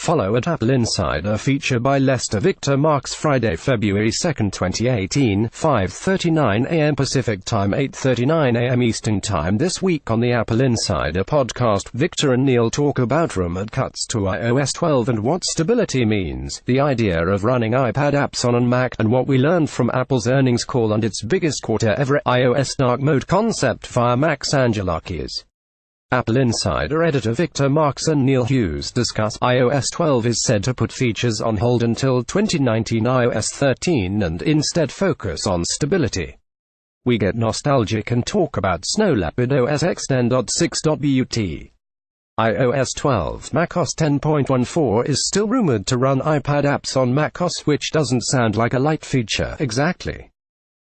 Follow at Apple Insider feature by Lester Victor Marks Friday, February 2, 2018, 5:39 a.m. Pacific Time, 8:39 a.m. Eastern Time. This week on the Apple Insider podcast, Victor and Neil talk about rumored cuts to iOS 12 and what stability means, the idea of running iPad apps on Mac, and what we learned from Apple's earnings call and its biggest quarter ever, iOS dark mode concept via Max Angelakis. Apple Insider editor Victor Marks and Neil Hughes discuss iOS 12 is said to put features on hold until 2019 iOS 13 and instead focus on stability. We get nostalgic and talk about Snow Leopard OS X 10.6.but. iOS 12 macOS 10.14 is still rumored to run iPad apps on macOS, which doesn't sound like a light feature exactly.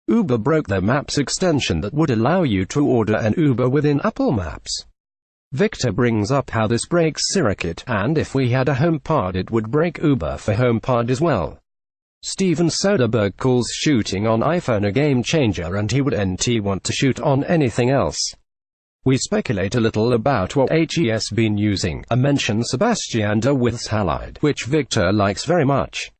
Uber broke their Maps extension that would allow you to order an Uber within Apple Maps. Victor brings up how this breaks SiriKit, and if we had a HomePod it would break Uber for HomePod as well. Steven Soderbergh calls shooting on iPhone a game changer, and he would want to shoot on anything else. We speculate a little about what HE's been using, a mention Sebastian de With's halide, which Victor likes very much.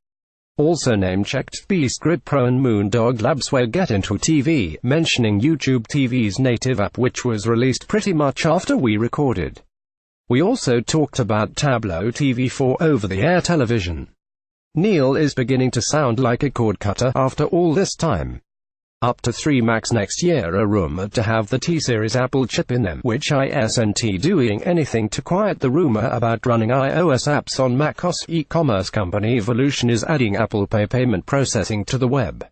Also name-checked Beast Grid Pro and Moondog Labs will get into TV, mentioning YouTube TV's native app which was released pretty much after we recorded. We also talked about Tableau TV for over-the-air television. Neil is beginning to sound like a cord cutter after all this time. Up to 3 Macs next year are rumored to have the T-Series Apple chip in them, which isn't doing anything to quiet the rumor about running iOS apps on macOS. E-commerce company Evolution is adding Apple Pay payment processing to the web.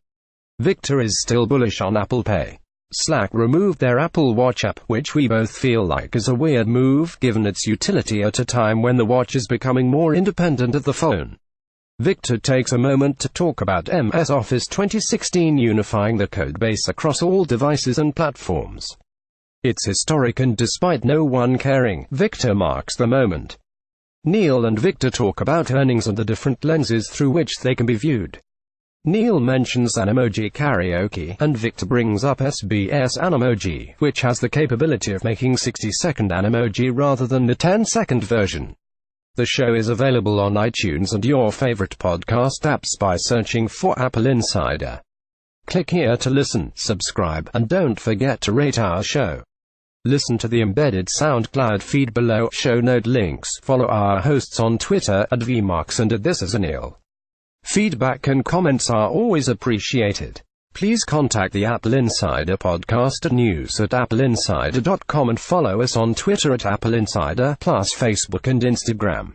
Victor is still bullish on Apple Pay. Slack removed their Apple Watch app, which we both feel like is a weird move given its utility at a time when the watch is becoming more independent of the phone. Victor takes a moment to talk about MS Office 2016 unifying the codebase across all devices and platforms. It's historic, and despite no one caring, Victor marks the moment. Neil and Victor talk about earnings and the different lenses through which they can be viewed. Neil mentions Animoji Karaoke, and Victor brings up SBS Animoji, which has the capability of making 60-second Animoji rather than the 10-second version. The show is available on iTunes and your favorite podcast apps by searching for Apple Insider. Click here to listen, subscribe, and don't forget to rate our show. Listen to the embedded SoundCloud feed below, show note links, follow our hosts on Twitter, at VMarks and at This Is Neil. Feedback and comments are always appreciated. Please contact the Apple Insider podcast at news@appleinsider.com and follow us on Twitter at Apple Insider, plus Facebook and Instagram.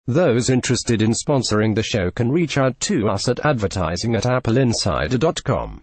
Those interested in sponsoring the show can reach out to us at advertising@appleinsider.com.